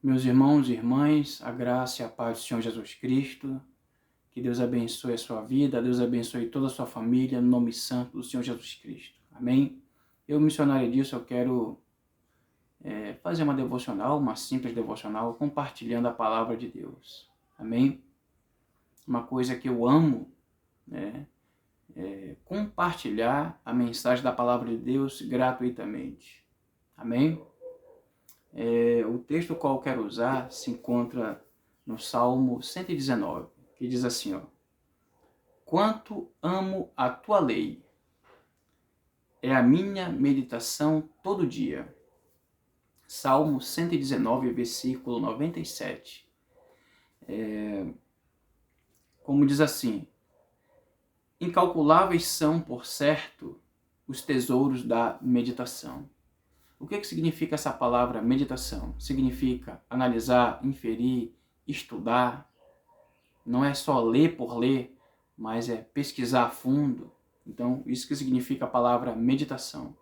Meus irmãos e irmãs, a graça e a paz do Senhor Jesus Cristo, que Deus abençoe a sua vida, Deus abençoe toda a sua família, no nome santo do Senhor Jesus Cristo. Amém? Eu, missionário disso, eu quero fazer uma devocional, uma simples devocional, compartilhando a palavra de Deus. Amém? Uma coisa que eu amo, né? Compartilhar a mensagem da palavra de Deus gratuitamente. Amém? O texto qual eu quero usar se encontra no Salmo 119, que diz assim, ó: Quanto amo a tua lei, é a minha meditação todo dia. Salmo 119, versículo 97. Como diz assim: Incalculáveis são, por certo, os tesouros da meditação. O que significa essa palavra meditação? Significa analisar, inferir, estudar. Não é só ler por ler, mas é pesquisar a fundo. Então, isso que significa a palavra meditação.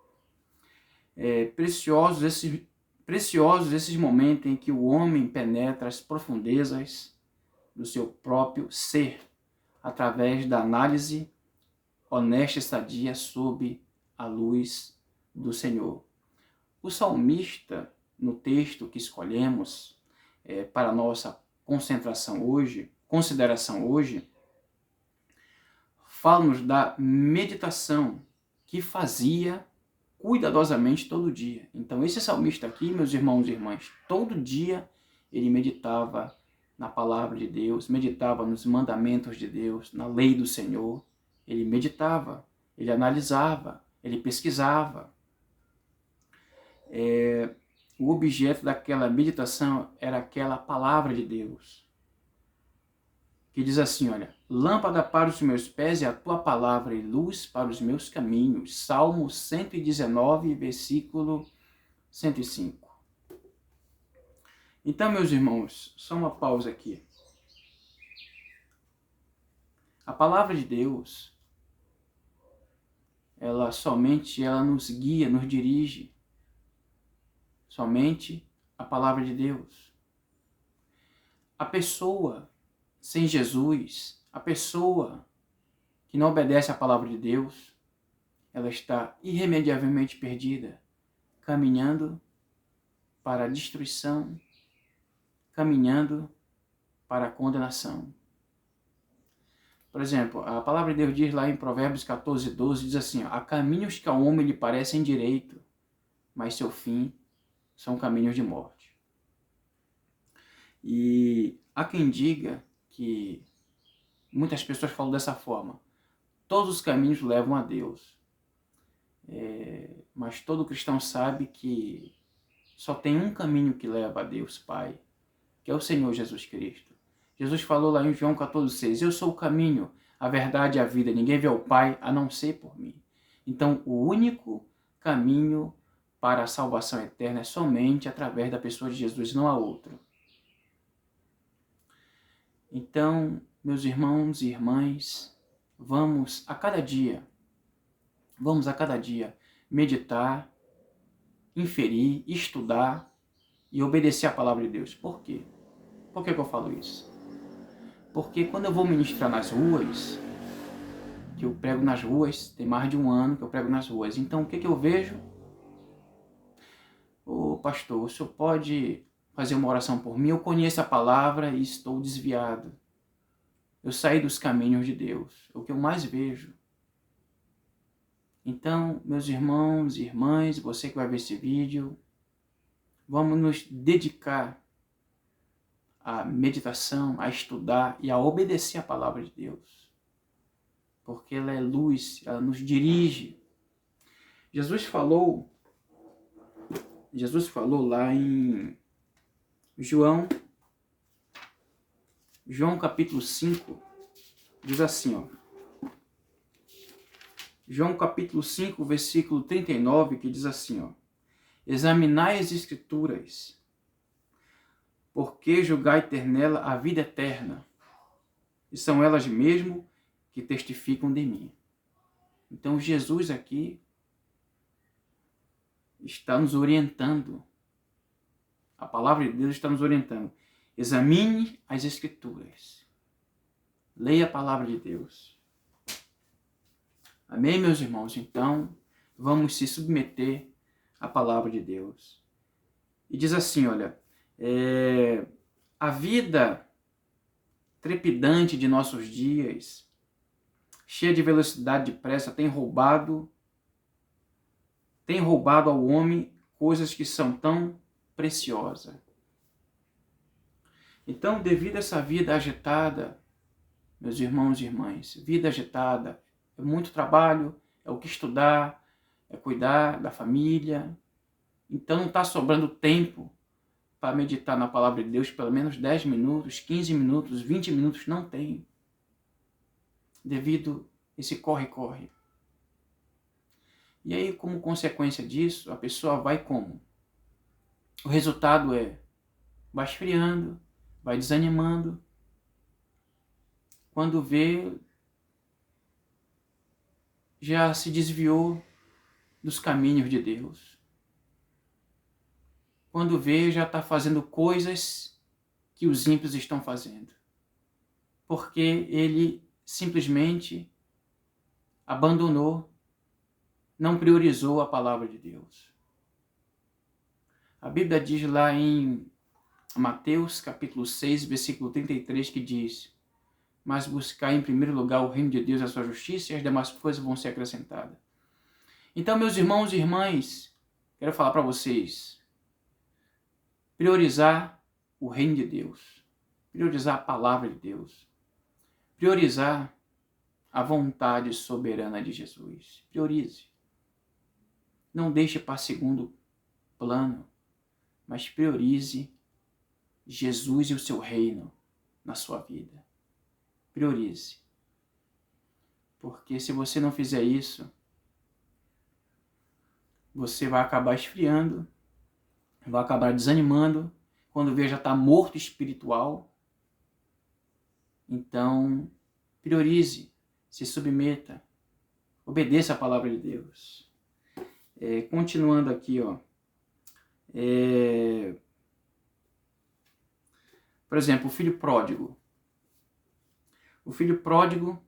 Preciosos esses momentos em que o homem penetra as profundezas do seu próprio ser, através da análise honesta e sadia sob a luz do Senhor. O salmista, no texto que escolhemos para a nossa consideração hoje, fala-nos da meditação que fazia cuidadosamente todo dia. Então, esse salmista aqui, meus irmãos e irmãs, todo dia ele meditava na palavra de Deus, meditava nos mandamentos de Deus, na lei do Senhor. Ele meditava, ele analisava, ele pesquisava. O objeto daquela meditação era aquela palavra de Deus, que diz assim, olha: lâmpada para os meus pés é a tua palavra e luz para os meus caminhos. Salmo 119, versículo 105. Então, meus irmãos, só uma pausa aqui. A palavra de Deus, ela nos guia, nos dirige. Somente a palavra de Deus. A pessoa sem Jesus, a pessoa que não obedece à palavra de Deus, ela está irremediavelmente perdida, caminhando para a destruição, caminhando para a condenação. Por exemplo, a palavra de Deus diz lá em Provérbios 14, 12, diz assim: há caminhos que ao homem lhe parecem direito, mas seu fim são caminhos de morte. E há quem diga que muitas pessoas falam dessa forma: todos os caminhos levam a Deus. Mas todo cristão sabe que só tem um caminho que leva a Deus Pai, que é o Senhor Jesus Cristo. Jesus falou lá em João 14,6: eu sou o caminho, a verdade e a vida. Ninguém vê o Pai a não ser por mim. Então, o único caminho para a salvação eterna é somente através da pessoa de Jesus, não há outro. Então, meus irmãos e irmãs, vamos a cada dia meditar, inferir, estudar e obedecer a palavra de Deus. Por quê? Por que eu falo isso? Porque quando eu vou ministrar nas ruas, que eu prego nas ruas, tem mais de um ano que eu prego nas ruas, então o que eu vejo? Ô pastor, o senhor pode fazer uma oração por mim? Eu conheço a palavra e estou desviado. Eu saí dos caminhos de Deus. É o que eu mais vejo. Então, meus irmãos e irmãs, você que vai ver esse vídeo, vamos nos dedicar à meditação, a estudar e a obedecer a palavra de Deus. Porque ela é luz, ela nos dirige. Jesus falou lá em João capítulo 5, diz assim, ó. João capítulo 5, versículo 39, que diz assim, ó: examinai as escrituras, porque julgai ter nela a vida eterna, e são elas mesmo que testificam de mim. Então Jesus aqui está nos orientando A palavra de Deus está nos orientando. Examine as Escrituras. Leia a palavra de Deus. Amém, meus irmãos? Então, vamos se submeter à palavra de Deus. E diz assim, olha, a vida trepidante de nossos dias, cheia de velocidade, de pressa, tem roubado ao homem coisas que são tão preciosas. Então, devido a essa vida agitada, meus irmãos e irmãs, vida agitada, é muito trabalho, é o que estudar, é cuidar da família. Então não está sobrando tempo para meditar na palavra de Deus, pelo menos 10 minutos, 15 minutos, 20 minutos, não tem. Devido a esse corre-corre. E aí, como consequência disso, a pessoa vai como? O resultado vai esfriando, vai desanimando. Quando vê, já se desviou dos caminhos de Deus. Quando vê, já está fazendo coisas que os ímpios estão fazendo. Porque ele simplesmente abandonou, não priorizou a palavra de Deus. A Bíblia diz lá em Mateus capítulo 6, versículo 33, que diz: mas buscar em primeiro lugar o reino de Deus e a sua justiça, e as demais coisas vão ser acrescentadas. Então, meus irmãos e irmãs, quero falar para vocês, priorizar o reino de Deus, priorizar a palavra de Deus, priorizar a vontade soberana de Jesus. Priorize. Não deixe para segundo plano, mas priorize Jesus e o seu reino na sua vida. Priorize. Porque se você não fizer isso, você vai acabar esfriando, vai acabar desanimando, quando vê já está morto espiritual. Então, priorize, se submeta, obedeça a palavra de Deus. Continuando aqui, ó. Por exemplo, o filho pródigo. O filho pródigo,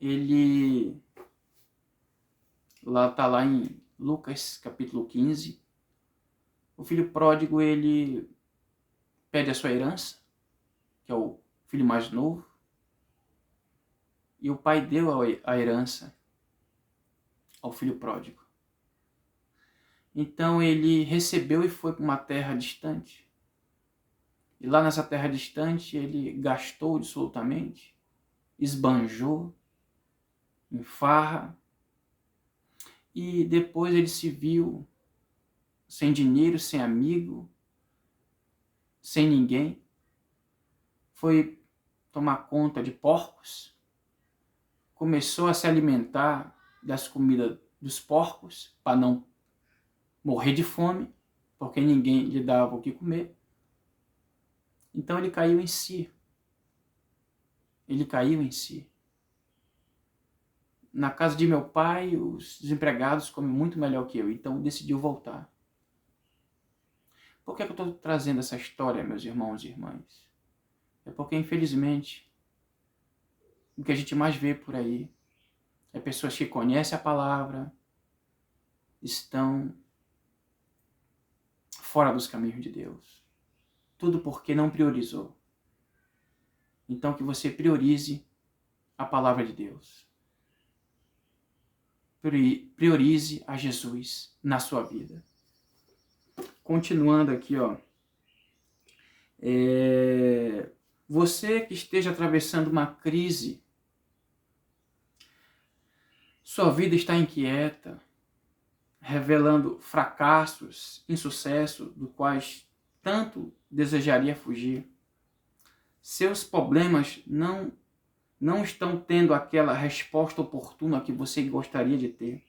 ele está lá em Lucas capítulo 15. O filho pródigo, ele pede a sua herança, que é o filho mais novo, e o pai deu a herança ao filho pródigo. Então ele recebeu e foi para uma terra distante. E lá nessa terra distante ele gastou absolutamente, esbanjou em farra, e depois ele se viu sem dinheiro, sem amigo, sem ninguém. Foi tomar conta de porcos, começou a se alimentar das comidas dos porcos para não morrer de fome, porque ninguém lhe dava o que comer. Então ele caiu em si. Ele caiu em si. Na casa de meu pai, os desempregados comem muito melhor que eu, então decidiu voltar. Por que eu estou trazendo essa história, meus irmãos e irmãs? É porque, infelizmente, o que a gente mais vê por aí é pessoas que conhecem a palavra, estão fora dos caminhos de Deus. Tudo porque não priorizou. Então que você priorize a palavra de Deus. Priorize a Jesus na sua vida. Continuando aqui, ó. Você que esteja atravessando uma crise, sua vida está inquieta, revelando fracassos, insucesso, do quais tanto desejaria fugir. Seus problemas não estão tendo aquela resposta oportuna que você gostaria de ter.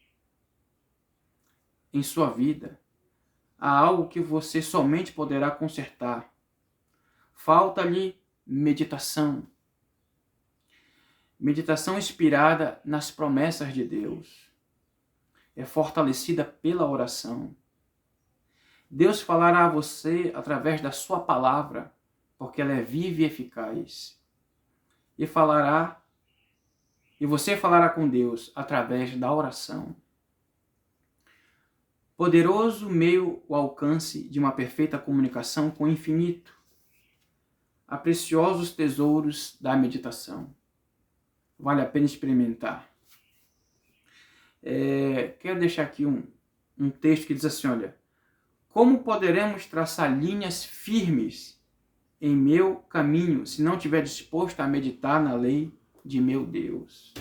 Em sua vida, há algo que você somente poderá consertar. Falta-lhe meditação. Meditação inspirada nas promessas de Deus. É fortalecida pela oração. Deus falará a você através da sua palavra, porque ela é viva e eficaz. E você falará com Deus através da oração. Poderoso meio o alcance de uma perfeita comunicação com o infinito. Há preciosos tesouros da meditação. Vale a pena experimentar. Quero deixar aqui um texto que diz assim, olha: como poderemos traçar linhas firmes em meu caminho se não estiver disposto a meditar na lei de meu Deus?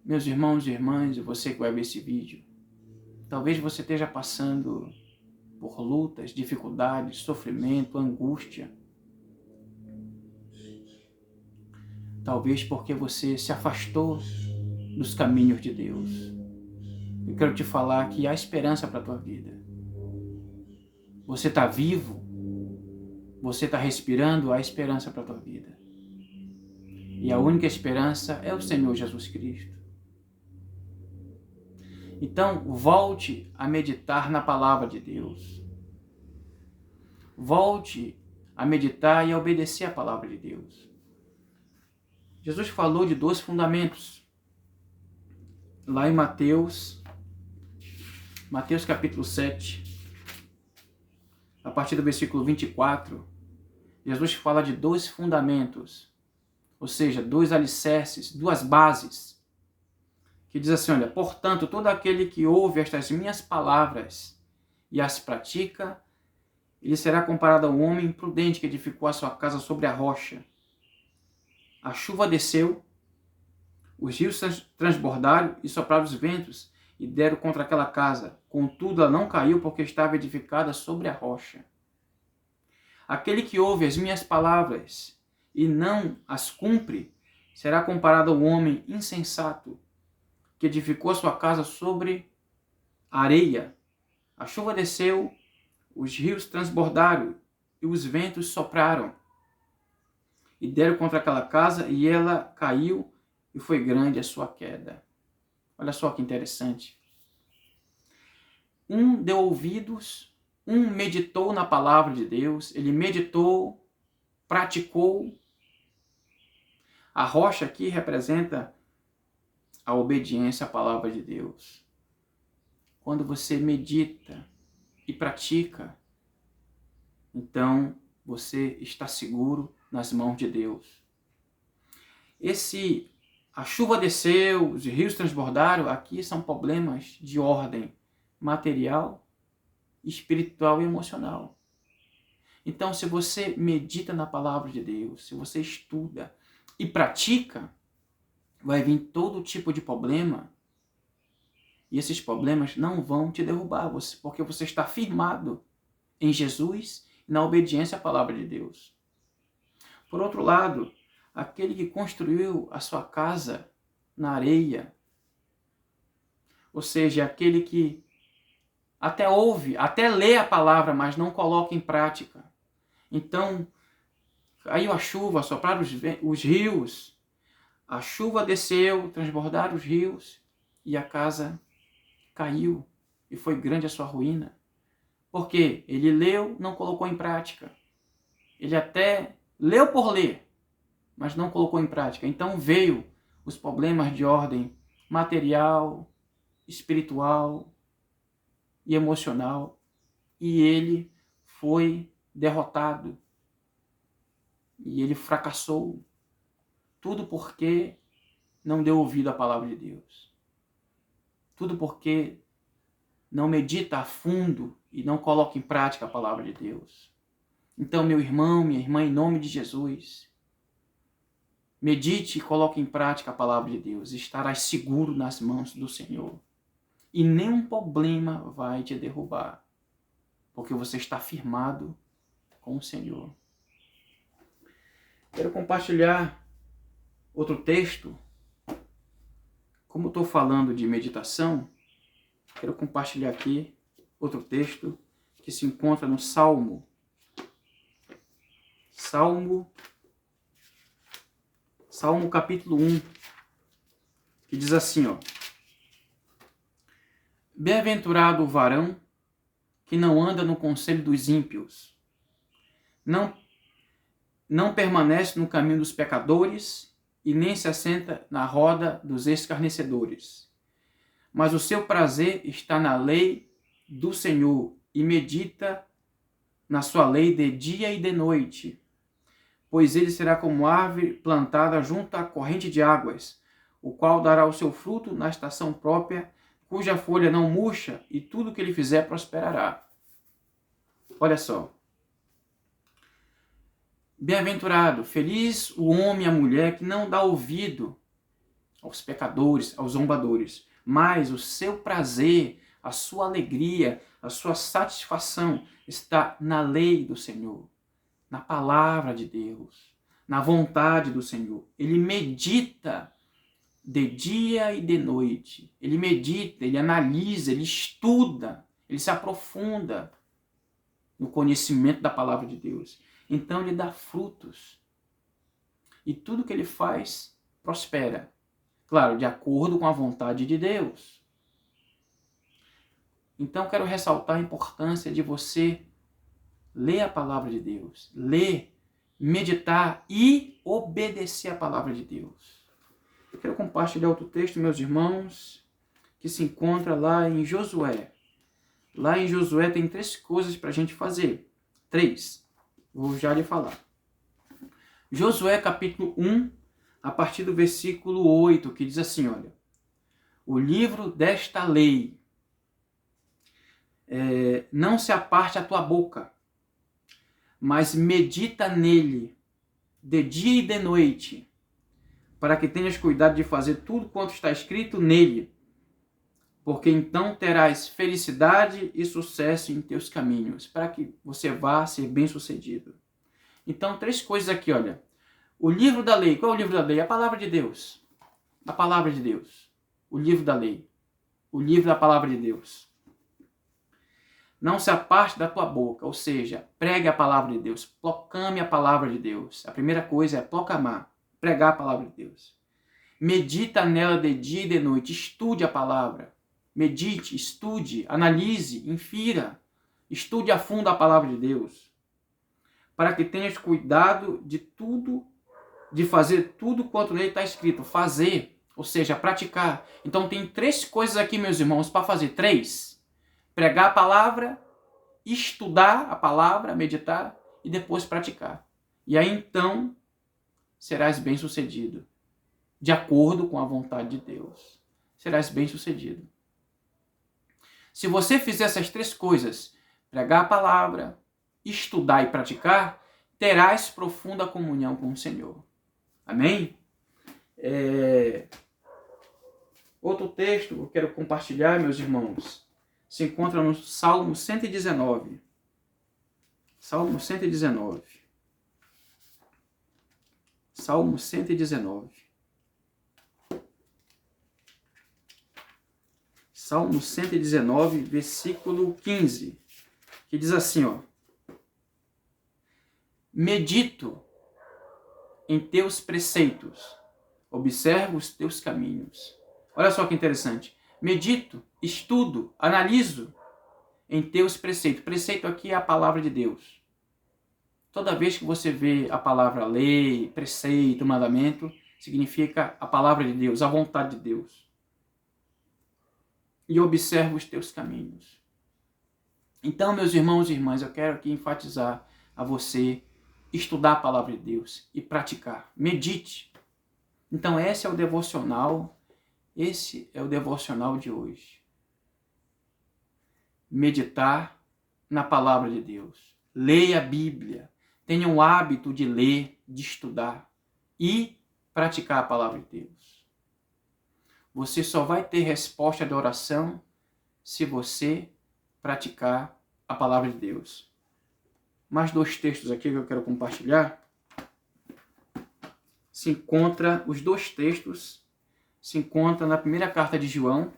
Meus irmãos e irmãs, e você que vai ver esse vídeo, talvez você esteja passando por lutas, dificuldades, sofrimento, angústia. Talvez porque você se afastou dos caminhos de Deus. Eu quero te falar que há esperança para a tua vida. Você está vivo, você está respirando, há esperança para a tua vida. E a única esperança é o Senhor Jesus Cristo. Então, volte a meditar na palavra de Deus. Volte a meditar e a obedecer a palavra de Deus. Jesus falou de 2 fundamentos. Lá em Mateus capítulo 7, a partir do versículo 24, Jesus fala de 2 fundamentos, ou seja, 2 alicerces, 2 bases, que diz assim, olha: portanto, todo aquele que ouve estas minhas palavras e as pratica, ele será comparado ao homem prudente que edificou a sua casa sobre a rocha. A chuva desceu, os rios transbordaram e sopraram os ventos e deram contra aquela casa. Contudo, ela não caiu porque estava edificada sobre a rocha. Aquele que ouve as minhas palavras e não as cumpre, será comparado ao homem insensato que edificou a sua casa sobre a areia. A chuva desceu, os rios transbordaram e os ventos sopraram e deram contra aquela casa, e ela caiu, e foi grande a sua queda. Olha só que interessante. Um deu ouvidos, um meditou na palavra de Deus, ele meditou, praticou. A rocha aqui representa a obediência à palavra de Deus. Quando você medita e pratica, então você está seguro nas mãos de Deus. A chuva desceu, os rios transbordaram, aqui são problemas de ordem material, espiritual e emocional. Então, se você medita na palavra de Deus, se você estuda e pratica, vai vir todo tipo de problema, e esses problemas não vão te derrubar, porque você está firmado em Jesus e na obediência à palavra de Deus. Por outro lado, aquele que construiu a sua casa na areia, ou seja, aquele que até ouve, até lê a palavra, mas não coloca em prática. Então, caiu a chuva, sopraram os rios, a chuva desceu, transbordaram os rios, e a casa caiu, e foi grande a sua ruína. Porque ele leu, não colocou em prática. Ele até leu por ler, mas não colocou em prática. Então veio os problemas de ordem material, espiritual e emocional, e ele foi derrotado, e ele fracassou. Tudo porque não deu ouvido à palavra de Deus. Tudo porque não medita a fundo e não coloca em prática a palavra de Deus. Então, meu irmão, minha irmã, em nome de Jesus, medite e coloque em prática a palavra de Deus. Estarás seguro nas mãos do Senhor. E nenhum problema vai te derrubar, porque você está firmado com o Senhor. Quero compartilhar outro texto. Como eu estou falando de meditação, quero compartilhar aqui outro texto que se encontra no Salmo capítulo 1, que diz assim, ó: Bem-aventurado o varão que não anda no conselho dos ímpios, não permanece no caminho dos pecadores e nem se assenta na roda dos escarnecedores. Mas o seu prazer está na lei do Senhor e medita na sua lei de dia e de noite. Pois ele será como árvore plantada junto à corrente de águas, o qual dará o seu fruto na estação própria, cuja folha não murcha, e tudo que ele fizer prosperará. Olha só. Bem-aventurado, feliz o homem e a mulher que não dá ouvido aos pecadores, aos zombadores, mas o seu prazer, a sua alegria, a sua satisfação está na lei do Senhor, na palavra de Deus, na vontade do Senhor. Ele medita de dia e de noite. Ele medita, ele analisa, ele estuda, ele se aprofunda no conhecimento da palavra de Deus. Então ele dá frutos. E tudo que ele faz prospera. Claro, de acordo com a vontade de Deus. Então quero ressaltar a importância de você ler a palavra de Deus. Ler, meditar e obedecer a palavra de Deus. Eu quero compartilhar outro texto, meus irmãos, que se encontra lá em Josué. Lá em Josué tem 3 coisas para a gente fazer. 3. Vou já lhe falar. Josué capítulo 1, a partir do versículo 8, que diz assim, olha. O livro desta lei não se aparte a tua boca, mas medita nele de dia e de noite, para que tenhas cuidado de fazer tudo quanto está escrito nele, porque então terás felicidade e sucesso em teus caminhos, para que você vá ser bem-sucedido. Então, 3 coisas aqui, olha. O livro da lei, qual é o livro da lei? A palavra de Deus. A palavra de Deus. O livro da lei. O livro da palavra de Deus. Não se aparte da tua boca, ou seja, pregue a palavra de Deus, proclame a palavra de Deus. A primeira coisa é proclamar, pregar a palavra de Deus. Medita nela de dia e de noite, estude a palavra. Medite, estude, analise, infira, estude a fundo a palavra de Deus. Para que tenhas cuidado de fazer tudo quanto nele está escrito. Fazer, ou seja, praticar. Então tem 3 coisas aqui, meus irmãos, para fazer. 3. Pregar a palavra, estudar a palavra, meditar e depois praticar. E aí então serás bem-sucedido. De acordo com a vontade de Deus. Serás bem-sucedido. Se você fizer essas 3 coisas, pregar a palavra, estudar e praticar, terás profunda comunhão com o Senhor. Amém? Outro texto que eu quero compartilhar, meus irmãos, se encontra no Salmo 119. Salmo 119. Salmo 119. Salmo 119, versículo 15, que diz assim, ó. Medito em teus preceitos, observo os teus caminhos. Olha só que interessante. Medito, estudo, analiso em teus preceitos. Preceito aqui é a palavra de Deus. Toda vez que você vê a palavra lei, preceito, mandamento, significa a palavra de Deus, a vontade de Deus. E observo os teus caminhos. Então, meus irmãos e irmãs, eu quero aqui enfatizar a você estudar a palavra de Deus e praticar. Medite. Então, esse é o devocional de hoje. Meditar na palavra de Deus. Leia a Bíblia. Tenha o hábito de ler, de estudar e praticar a palavra de Deus. Você só vai ter resposta da oração se você praticar a palavra de Deus. Mais 2 textos aqui que eu quero compartilhar. Os 2 textos se encontram na primeira carta de João.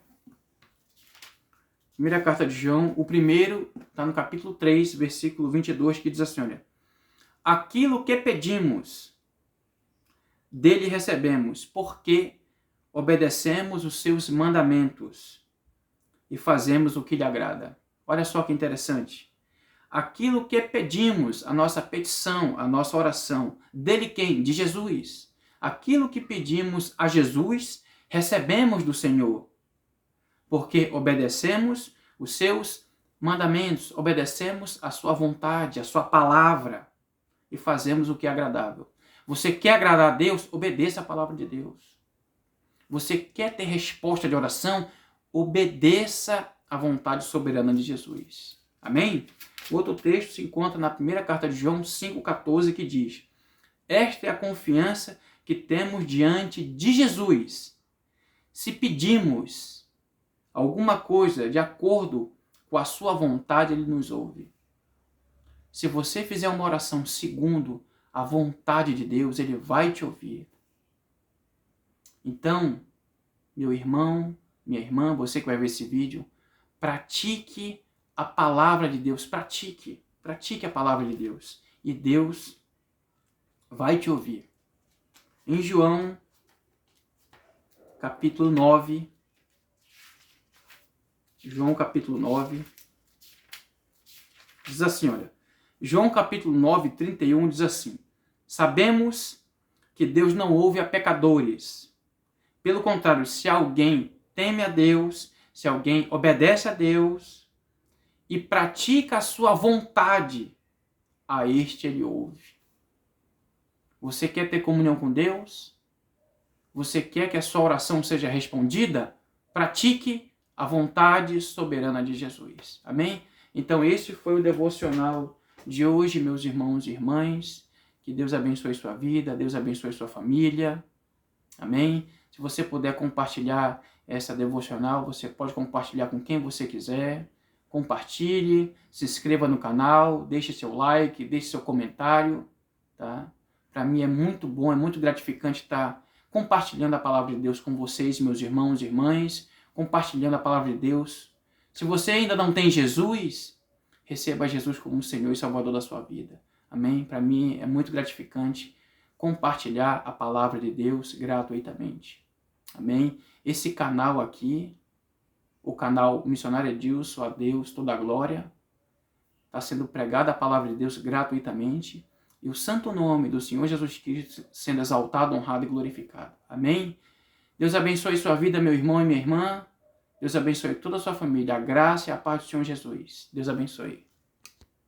Primeira carta de João, o primeiro está no capítulo 3, versículo 22, que diz assim, olha. Aquilo que pedimos, dele recebemos, porque obedecemos os seus mandamentos. e fazemos o que lhe agrada. Olha só que interessante. Aquilo que pedimos, a nossa petição, a nossa oração, dele quem? De Jesus. Aquilo que pedimos a Jesus, recebemos do Senhor, porque obedecemos os seus mandamentos, obedecemos a sua vontade, a sua palavra e fazemos o que é agradável. Você quer agradar a Deus? Obedeça a palavra de Deus. Você quer ter resposta de oração? Obedeça à vontade soberana de Jesus. Amém? Outro texto se encontra na primeira carta de João 5,14, que diz: esta é a confiança que temos diante de Jesus. Se pedimos alguma coisa de acordo com a sua vontade, ele nos ouve. Se você fizer uma oração segundo a vontade de Deus, ele vai te ouvir. Então, meu irmão, minha irmã, você que vai ver esse vídeo, pratique a palavra de Deus, pratique a palavra de Deus, e Deus vai te ouvir. Em João, capítulo 9, diz assim, olha, João capítulo 9, 31 diz assim: sabemos que Deus não ouve a pecadores. Pelo contrário, se alguém teme a Deus, se alguém obedece a Deus e pratica a sua vontade, a este ele ouve. Você quer ter comunhão com Deus? Você quer que a sua oração seja respondida? Pratique a vontade soberana de Jesus. Amém? Então esse foi o devocional de hoje, meus irmãos e irmãs. Que Deus abençoe sua vida, Deus abençoe sua família. Amém? Se você puder compartilhar essa devocional, você pode compartilhar com quem você quiser. Compartilhe, se inscreva no canal, deixe seu like, deixe seu comentário, tá? Para mim é muito bom, é muito gratificante estar compartilhando a palavra de Deus com vocês, meus irmãos e irmãs, compartilhando a palavra de Deus. Se você ainda não tem Jesus, receba Jesus como Senhor e Salvador da sua vida. Amém? Para mim é muito gratificante compartilhar a palavra de Deus gratuitamente. Amém? Esse canal aqui, o canal Missionário Edilson, a Deus toda a glória, está sendo pregada a palavra de Deus gratuitamente e o santo nome do Senhor Jesus Cristo sendo exaltado, honrado e glorificado. Amém? Deus abençoe sua vida, meu irmão e minha irmã. Deus abençoe toda a sua família. A graça e a paz do Senhor Jesus. Deus abençoe.